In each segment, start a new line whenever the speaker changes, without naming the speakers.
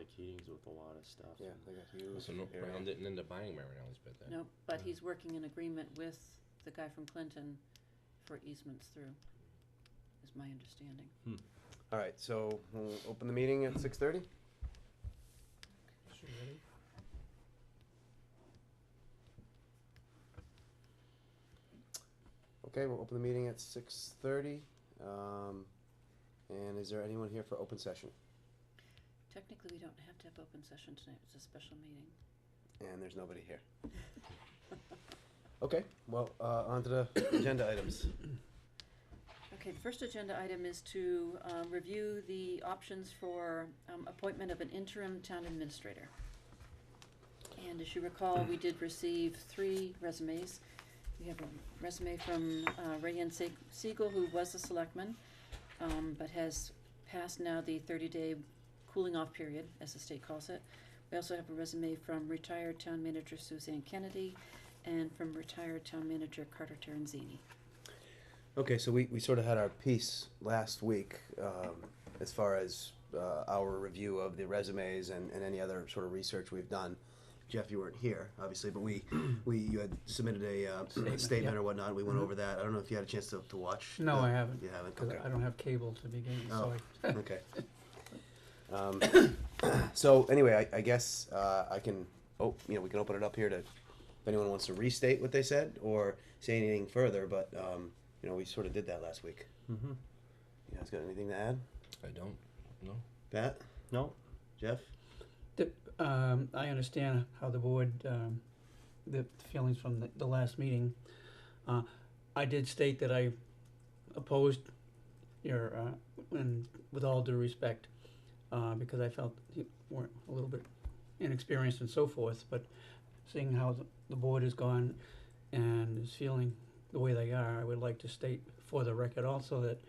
Mike Keating's with a lot of stuff.
Yeah, they got huge.
So no,
area.
Brown didn't end up buying Marinelli's bit then.
No, but
Yeah.
he's working in agreement with the guy from Clinton for easements through, is my understanding.
All right, so we'll open the meeting at 6:30. Okay, we'll open the meeting at 6:30. And is there anyone here for open session?
Technically, we don't have to have open session tonight, it's a special meeting.
And there's nobody here. Okay, well, on to the agenda items.
Okay, the first agenda item is to review the options for appointment of an interim town administrator. And as you recall, we did receive 3 resumes. We have a resume from Rayanne Siegel, who was a selectman, but has passed now the 30-day cooling off period, as the state calls it. We also have a resume from retired town manager Suzanne Kennedy and from retired town manager Carter Terenzini.
Okay, so we sort of had our piece last week as far as our review of the resumes and any other sort of research we've done. Jeff, you weren't here, obviously, but you had submitted a statement
yeah.
or whatnot. We went over that. I don't know if you had a chance to watch.
No, I haven't.
You haven't?
Because
Okay.
I don't have cable to begin, so I.
Okay. So anyway, I guess I can. We can open it up here to if anyone wants to restate what they said or say anything further. But we sort of did that last week.
Mm-hmm.
You guys got anything to add?
I don't. No.
Pat?
No.
Jeff?
I understand how the board, the feelings from the last meeting. I did state that I opposed your, and with all due respect, because I felt you weren't a little bit inexperienced and so forth, but seeing how the board has gone and is feeling the way they are, I would like to state for the record also that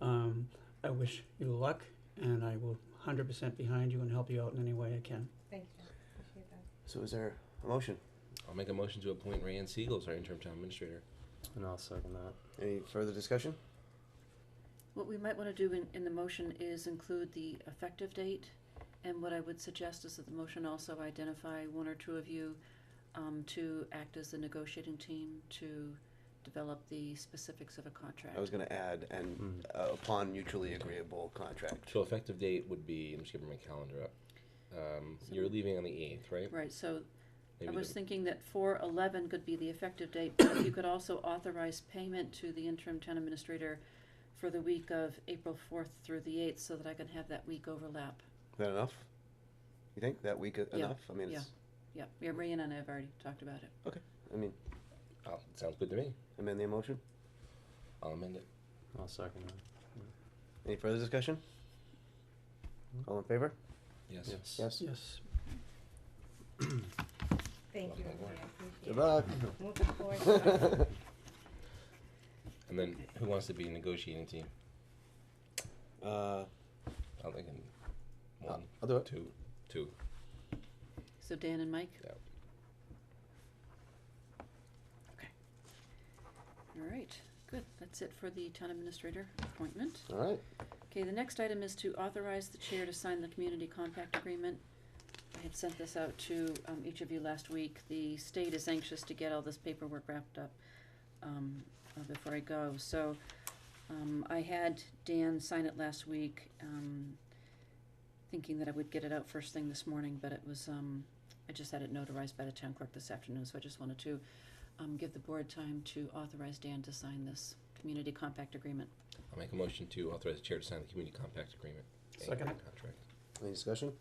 I wish you luck, and I will 100% behind you and help you out in any way I can.
Thank you, appreciate that.
So is there a motion?
I'll make a motion to appoint Rayanne Siegel as our interim town administrator.
And I'll second that.
Any further discussion?
What we might want to do in the motion is include the effective date, and what I would suggest is that the motion also identify 1 or 2 of you to act as the negotiating team to develop the specifics of a contract.
I was going to add, and upon mutually agreeable contract.
So effective date would be, I'm just giving my calendar up. You're leaving on the 8th, right?
Right, so
Maybe
I was
the-
thinking that 4/11 could be the effective date, but if you could also authorize payment to the interim town administrator for the week of April 4th through the 8th, so that I can have that week overlap.
Is that enough? You think that week enough? I mean, it's,
Yeah, Ray and I have already talked about it.
okay. I mean,
Oh, sounds good to me.
amend the motion.
I'll amend it.
I'll second that.
Any further discussion? All in favor?
Yes.
Yes.
Yes.
Yes.
Thank you,
Well,
everybody, I appreciate it.
Good luck.
Looking forward to it.
And then who wants to be a negotiating team?
Uh,
I'm thinking 1,
I'll do it.
2.
So Dan and Mike?
Yeah.
Okay. All right, good. That's it for the town administrator appointment.
All right.
Okay, the next item is to authorize the chair to sign the community compact agreement. I had sent this out to each of you last week. The state is anxious to get all this paperwork wrapped up before I go. So I had Dan sign it last week, thinking that I would get it out first thing this morning, but it was, I just had it notarized by the town clerk this afternoon, so I just wanted to give the board time to authorize Dan to sign this community compact agreement.
I'll make a motion to authorize the chair to sign the community compact agreement. and
Second.
Contract.
Any discussion?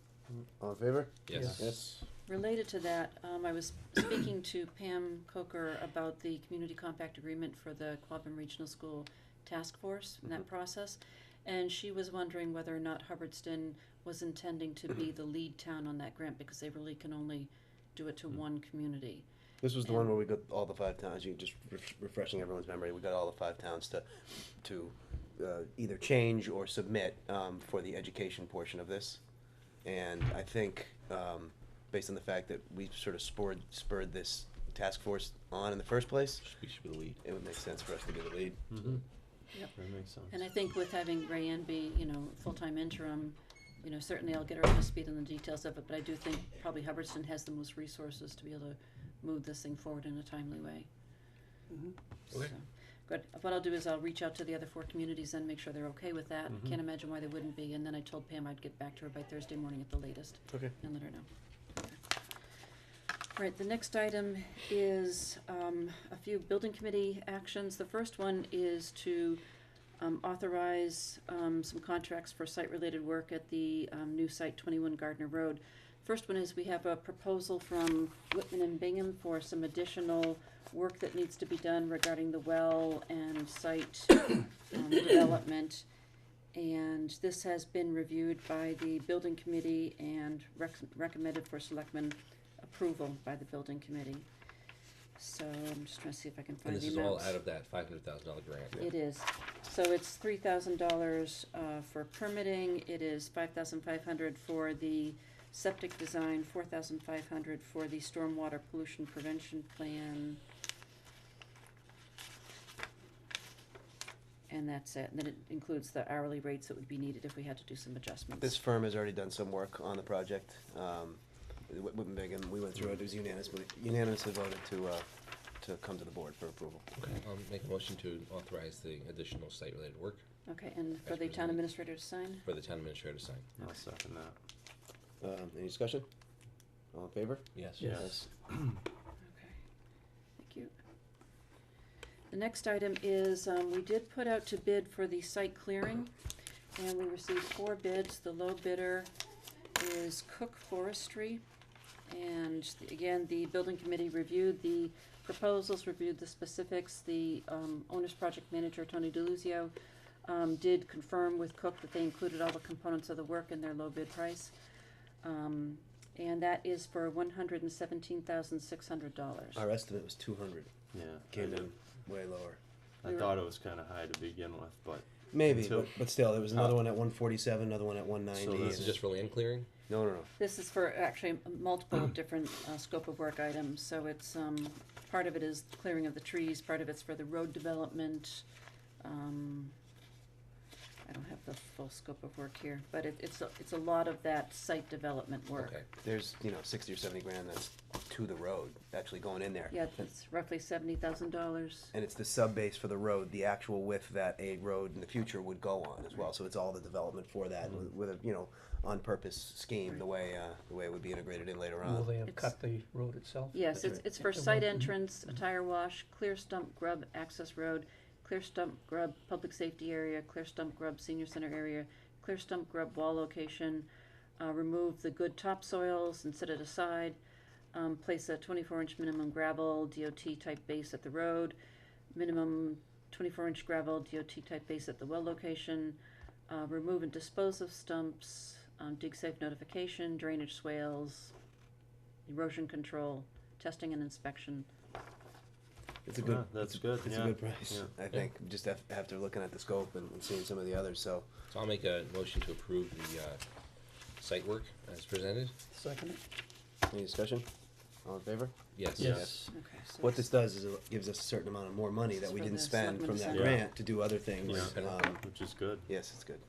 All in favor?
Yes.
Yes.
Related to that, I was speaking to Pam Coker about the community compact agreement for the Quabbin Regional School Task Force in that process, and she was wondering whether or not Hubbardston was intending to be the lead town on that grant, because they really can only do it to one community.
This was the one where we got all the 5 towns. You just refreshing everyone's memory. We got all the 5 towns to either change or submit for the education portion of this. And I think, based on the fact that we sort of spurred this task force on in the first place,
We should be the lead.
it would make sense for us to be the lead.
Mm-hmm.
Yep.
That makes sense.
And I think with having Rayanne be, full-time interim, you know, certainly I'll get her up to speed on the details of it, but I do think probably Hubbardston has the most resources to be able to move this thing forward in a timely way.
Mhm.
Okay.
So, good. What I'll do is I'll reach out to the other 4 communities and make sure they're okay with that.
Mhm.
Can't imagine why they wouldn't be, and then I told Pam I'd get back to her by Thursday morning at the latest
Okay.
and let her know. Okay. All right, the next item is a few building committee actions. The first one is to authorize some contracts for site-related work at the new site, 21 Gardner Road. First one is we have a proposal from Whitman and Bingham for some additional work that needs to be done regarding the well and site development. And this has been reviewed by the building committee and recommended for selectmen approval by the building committee. So I'm just trying to see if I can find
And
the
this is all
amounts.
out of that $500,000 grant.
It is. So it's $3,000 for permitting. It is $5,500 for the septic design, $4,500 for the stormwater pollution prevention plan. And that's it. And then it includes the hourly rates that would be needed if we had to do some adjustments.
This firm has already done some work on the project. Whitman Bingham, we went through it, it was unanimously voted to come to the board for approval.
Okay, I'll make a motion to authorize the additional site-related work
Okay, and for
As
the town
presented.
administrator to sign?
for the town administrator to sign.
I'll second that.
Any discussion? All in favor?
Yes.
Yes.
Okay, thank you. The next item is, we did put out to bid for the site clearing, and we received 4 bids. The low bidder is Cook Forestry. And again, the building committee reviewed the proposals, reviewed the specifics. The owner's project manager, Tony DeLuzio, did confirm with Cook that they included all the components of the work in their low bid price. And that is for $117,600.
Our estimate was 200,
Yeah.
came in way lower.
I thought it was kinda high to begin with, but
Maybe,
Until-
but still, there was another one at 147, another one at 190.
So
This is just for land clearing?
No.
This is for actually multiple different scope of work items, so it's, part of it is clearing of the trees, part of it's for the road development. I don't have the full scope of work here, but it's a lot of that site development work.
Okay.
There's, 60 or 70 grand that's to the road, actually going in there.
Yeah, it's roughly $70,000.
And it's the sub base for the road, the actual width that a road in the future would go on as well. So it's all the development for that with a, on purpose scheme, the way it would be integrated in later
Will
on.
they have
It's-
cut the road itself?
Yes,
That's
it's
right.
for
Yeah,
site
well, mhm.
entrance, a tire wash, clear stump grub access road, clear stump grub public safety area, clear stump grub senior center area, clear stump grub wall location, remove the good topsoils and set it aside, place a 24-inch minimum gravel DOT type base at the road, minimum 24-inch gravel DOT type base at the well location, remove and dispose of stumps, dig safe notification, drainage swales, erosion control, testing and inspection.
It's a good.
Yeah, that's good,
It's
yeah.
a good price.
Yeah.
I think just after looking at the scope and seeing some of the others. So
So I'll make a motion to approve the site work as presented.
Second?
any discussion? All in favor?
Yes.
Yes.
Okay, so
What this does is it gives us a certain amount of more money
This
that
is
we
for
didn't
the
spend
selectmen
from
to
that
sign.
grant to do other things.
Yeah. Which is good.
Yes, it's good.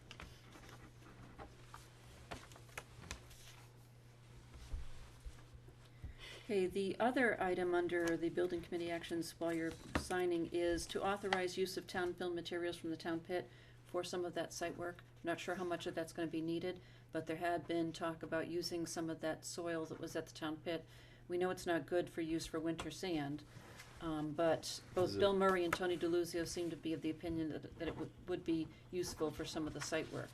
Okay, the other item under the building committee actions while you're signing is to authorize use of town fill materials from the town pit for some of that site work. Not sure how much of that's gonna be needed, but there had been talk about using some of that soil that was at the town pit. We know it's not good for use for winter sand, but
Is
both
it-
Bill Murray and Tony DeLuzio seem to be of the opinion that it would be useful for some of the site work.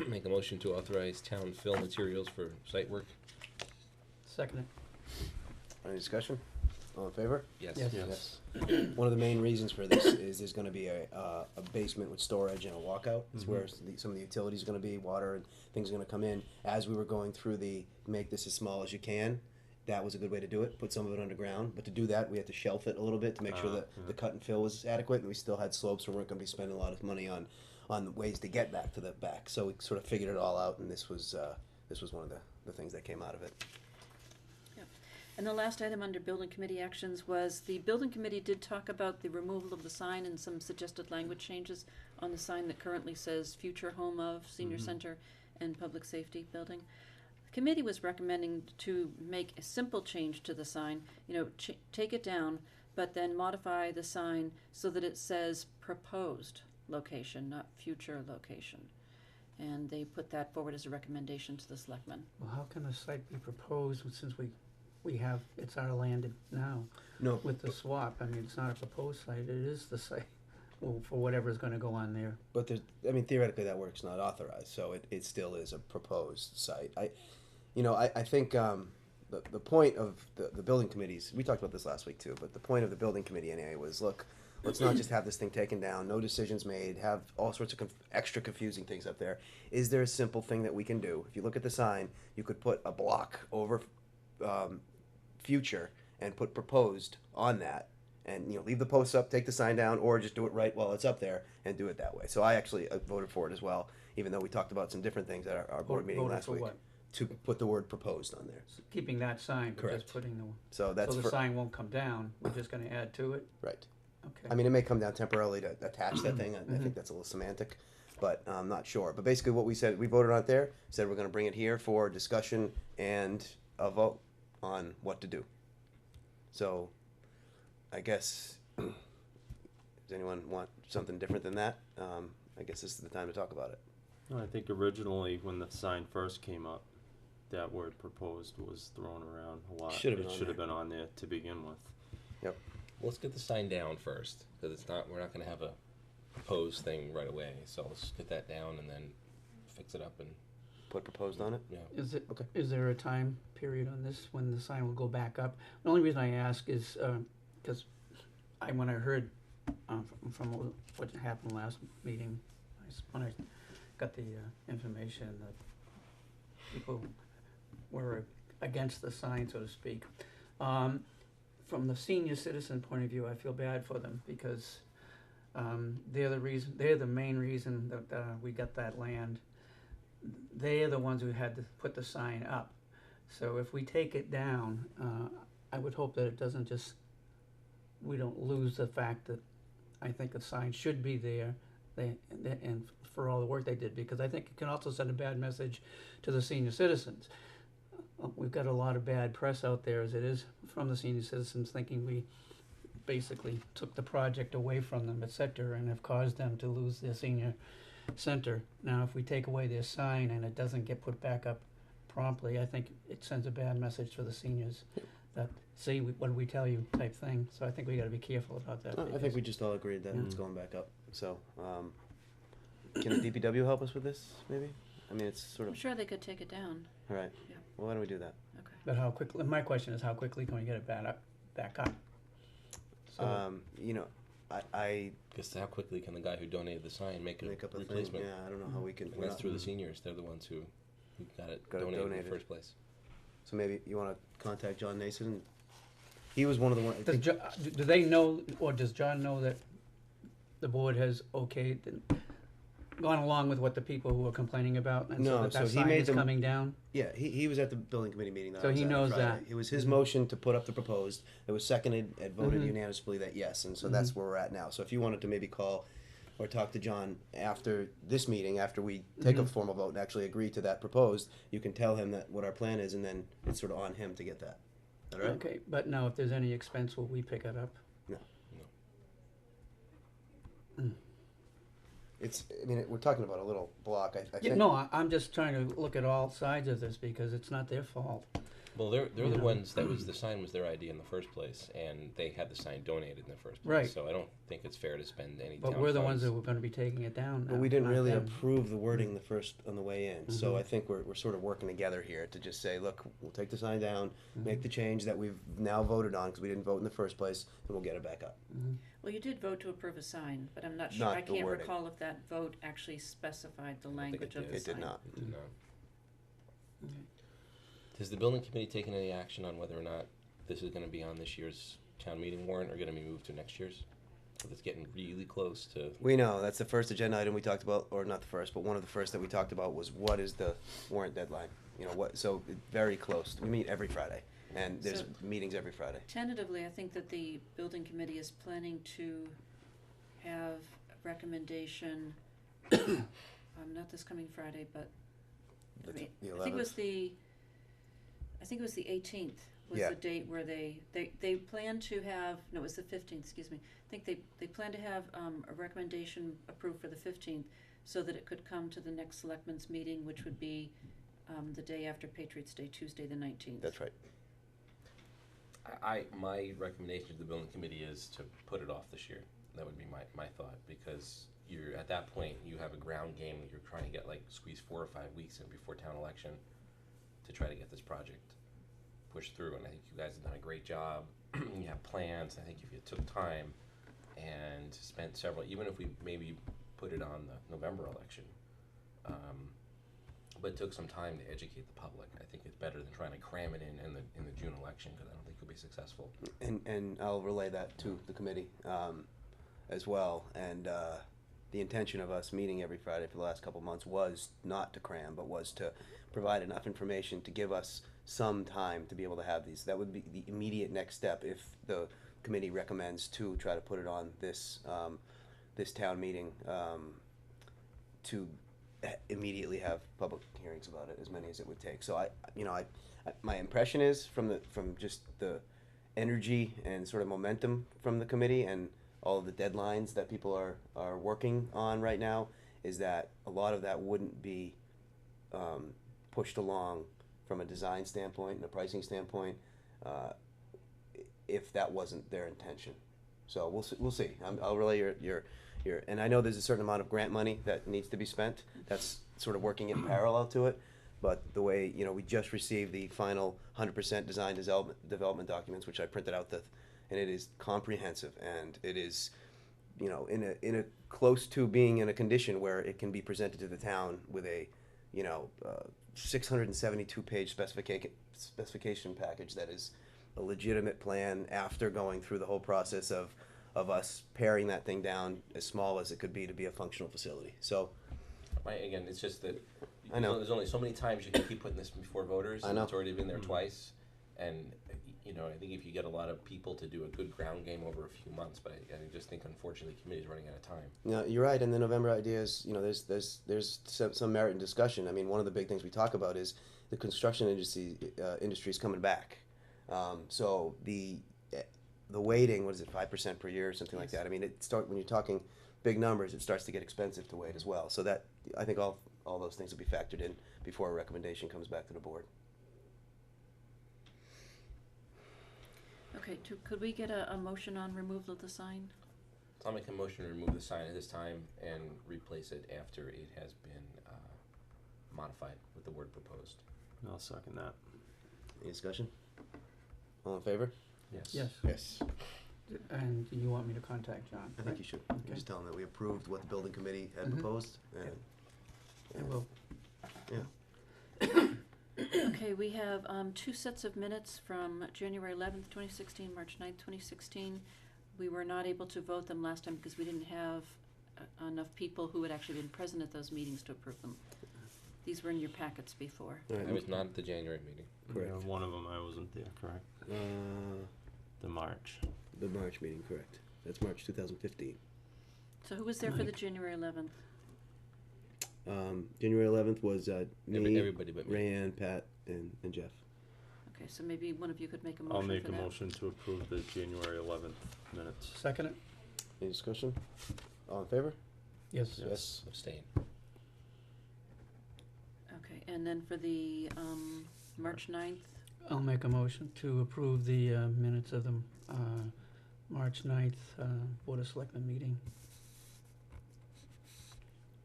Make a motion to authorize town fill materials for site work.
Second?
Any discussion? All in favor?
Yes.
Yes.
Yes.
One of the main reasons for this is there's gonna be a basement with storage and a walkout. It's where some of the utilities are gonna be, water and things are gonna come in. As we were going through make this as small as you can, that was a good way to do it, put some of it underground. But to do that, we had to shelf it a little bit to make sure that the cut and fill was adequate, and we still had slopes, so we weren't gonna be spending a lot of money on ways to get back to the back. So we sort of figured it all out, and this was one of the things that came out of it.
And the last item under building committee actions was the building committee did talk about the removal of the sign and some suggested language changes on the sign that currently says future home of senior center, and Public Safety Building. The committee was recommending to make a simple change to the sign, take it down, but then modify the sign so that it says proposed location, not future location. And they put that forward as a recommendation to the selectmen.
Well, how can a site be proposed since we have, it's our land now
No,
with the swap? I mean, it's not a proposed site, it is the site, well, for whatever's gonna go on there.
but there's, I mean, theoretically, that work's not authorized, so it still is a proposed site. I think, the point of the building committees, we talked about this last week too, but the point of the building committee anyway was, look, let's not just have this thing taken down, no decisions made, have all sorts of extra confusing things up there. Is there a simple thing that we can do? If you look at the sign, you could put a block over, future and put proposed on that, and leave the posts up, take the sign down, or just do it right while it's up there and do it that way. So I actually voted for it as well, even though we talked about some different things at our board meeting
Voted
last
for
week.
what?
To put the word proposed on there.
Keeping that sign, but
Correct.
just putting the,
So that's
so the
for,
sign won't come down, we're just gonna add to it?
right.
Okay.
I mean, it may come down temporarily to attach that thing. I think that's a little semantic, but I'm not sure. But basically, what we said, we voted on it there. Said we're going to bring it here for discussion and a vote on what to do. So, I guess, does anyone want something different than that? I guess this is the time to talk about it.
No, I think originally when the sign first came up, that word proposed was thrown around a lot.
Should have been
It
on
should have
there.
been on there to begin with.
Yep.
Let's get the sign down first, because we're not gonna have a proposed thing right away, so let's get that down and then fix it up and,
Put proposed on it.
Is it,
Okay.
is there a time period on this when the sign will go back up? The only reason I ask is, because when I heard, from what happened last meeting, when I got the, information that people were against the sign, so to speak. From the senior citizen point of view, I feel bad for them because, they're the main reason that, we got that land. They are the ones who had to put the sign up. So if we take it down, I would hope that it doesn't we don't lose the fact that I think the sign should be there, and for all the work they did, because I think it can also send a bad message to the senior citizens. We've got a lot of bad press out there as it is from the senior citizens, thinking we basically took the project away from them, et cetera, and have caused them to lose their senior center. Now, if we take away their sign and it doesn't get put back up promptly, I think it sends a bad message for the seniors that, see, what did we tell you type thing. So I think we gotta be careful about that.
I think we just all agreed that it's
Mm.
going back up. So, can the DPW help us with this? Maybe. I mean, it's sort
I'm
of
sure they could take it down.
all right.
Yeah.
Well, why don't we do that?
Okay.
But how quickly, my question is, how quickly can we get it back up? So,
I
guess how quickly can the guy who donated the sign make a
make up a thing.
replacement?
Yeah, I don't know how we can.
And that's through the seniors, they're the ones who got it
Got it
donated in
donated.
the first place.
So maybe you want to contact John Nason. He was one of the ones.
do they know, or does John know that the board has okayed and gone along with what the people who are complaining about? And
No,
so that
so
that
he
sign
made
is
them-
coming down?
Yeah, he was at the building committee meeting. That
So
I was
he
at on
knows
Friday.
that.
It was his
Mhm.
motion to put up the proposed. It was seconded and voted
Mhm.
unanimously that yes, and so that's where we're at now. So if you wanted to maybe call or talk to John after this meeting, after we take a
Mhm.
formal vote and actually agree to that proposed, you can tell him that what our plan is, and then it's sort of on him to get that. All right?
Okay, but now if there's any expense, will we pick it up?
It's. I mean, we're talking about a little block. I
Yeah,
think.
no, I'm just trying to look at all sides of this because it's not their fault.
Well, they're
You
the
know.
ones the sign was their idea in the first place, and they had the sign donated in the first place.
Right.
So I don't think it's fair to spend any
But
town
we're the ones
funds.
that were gonna be taking it down
But
now,
we didn't
not
really
them.
approve the wording the first on the way in. So
Mhm.
I think we're sort of working together here to just say, look, we'll take the sign down,
Mm-hmm.
make the change that we've now voted on because we didn't vote in the first place, and we'll get it back up.
Mhm.
Well, you did vote to approve a sign, but I'm not sure,
Not
I
the
can't
wording.
recall if that vote actually specified the
think
language
it
of
did.
the
It did
sign.
not.
It did not.
Okay.
Has the building committee taken any action on whether or not this is gonna be on this year's town meeting warrant or gonna be moved to next year's? Because it's getting really close to,
We know that's the first agenda item we talked about, or not the first, but one of the first that we talked about was what is the warrant deadline? You know what? So very close. We meet every Friday, and there's
So-
meetings every Friday.
Tentatively, I think that the building committee is planning to have a recommendation, not this coming Friday, but I mean,
the
I think it was
11th.
the 18th was
Yeah.
the date where they plan to have, no, it was the 15th, excuse me. I think they plan to have, a recommendation approved for the 15th so that it could come to the next selectmen's meeting, which would be, the day after Patriots' Day, Tuesday the 19th.
That's right.
My recommendation to the building committee is to put it off this year. That would be my thought, because you're, at that point, you have a ground game that you're trying to get, like, squeeze 4 or 5 weeks in before town election to try to get this project pushed through, and I think you guys have done a great job. You have plans. I think if you took time and spent several, even if we maybe put it on the November election, but took some time to educate the public, I think it's better than trying to cram it in the June election, because I don't think you'll be successful.
And I'll relay that to the committee as well. And the intention of us meeting every Friday for the last couple of months was not to cram, but was to provide enough information to give us some time to be able to have these. That would be the immediate next step if the committee recommends to try to put it on this this town meeting, to immediately have public hearings about it, as many as it would take. So I my impression is from just the energy and sort of momentum from the committee and all of the deadlines that people are working on right now, is that a lot of that wouldn't be pushed along from a design standpoint and a pricing standpoint, if that wasn't their intention. So we'll see. I'll relay your and I know there's a certain amount of grant money that needs to be spent. That's sort of working in parallel to it. But the way, we just received the final 100% design development documents, which I printed out, and it is comprehensive, and it is, in a close to being in a condition where it can be presented to the town with a, 672-page specification package that is a legitimate plan after going through the whole process of us paring that thing down as small as it could be to be a functional facility. So,
Again, it's just that
I know.
there's only so many times you can keep putting this before voters.
I
and
know.
It's already been there twice, and I think if you get a lot of people to do a good ground game over a few months, but I just think unfortunately the committee's running out of time.
you're right. And the November ideas, there's some merit in discussion. I mean, one of the big things we talk about is the construction industry is coming back. So the weighting, what is it, 5% per year or something like that? I mean, when you're talking big numbers, it starts to get expensive to weight as well. So that, I think all those things will be factored in before a recommendation comes back to the board.
Okay, could we get a motion on removal of the sign?
So I'll make a motion to remove the sign at this time and replace it after it has been modified with the word proposed.
I'll second that.
Any discussion? All in favor?
Yes.
Yes.
And you want me to contact John?
I think you should.
Okay.
Just tell them that we approved what the building committee had
Mhm.
proposed. And,
I will.
Okay, we have, 2 sets of minutes from January 11th, 2016, March 9th, 2016. We were not able to vote them last time because we didn't have enough people who had actually been present at those meetings to approve them. These were in your packets before.
all right.
I was not at the January meeting.
Correct.
Yeah, one of them I wasn't there, correct? The March.
The March meeting, correct. That's March 2015.
So who was there for the
Mike.
January 11th?
January 11th was me,
Everybody but me.
Rayanne, Pat, and Jeff.
Okay, so maybe one of you could make a
I'll
motion
make
for
a
that.
motion to approve the January 11th minutes.
Second it?
Any discussion? All in favor?
Yes.
Yes.
Abstain.
Okay, and then for the, March 9th,
I'll make a motion to approve the minutes of the March 9th Board of Selectmen meeting.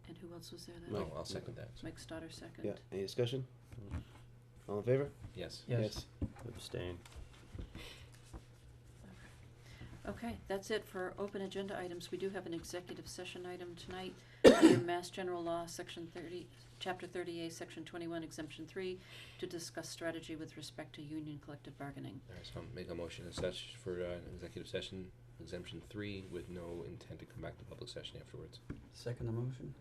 and who else was there that
Mike.
night?
I'll second that.
Mike Stoddard, second.
Yeah. Any discussion? All in favor?
Yes.
Yes.
Abstain.
Okay, that's it for open agenda items. We do have an executive session item tonight under Mass General Law, Section 30, Chapter 30A, Section 21, Exemption 3, to discuss strategy with respect to union collective bargaining.
All right, so I'll make a motion as such for executive session exemption 3 with no intent to come back to public session afterwards.
Second the motion?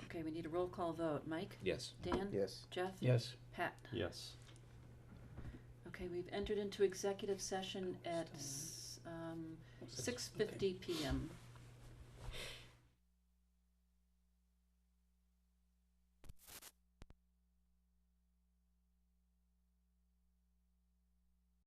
Okay, we need a roll call vote. Mike?
Yes.
Dan?
Yes.
Jeff?
Yes.
Pat?
Yes.
Okay, we've entered into executive session at 6:50 PM.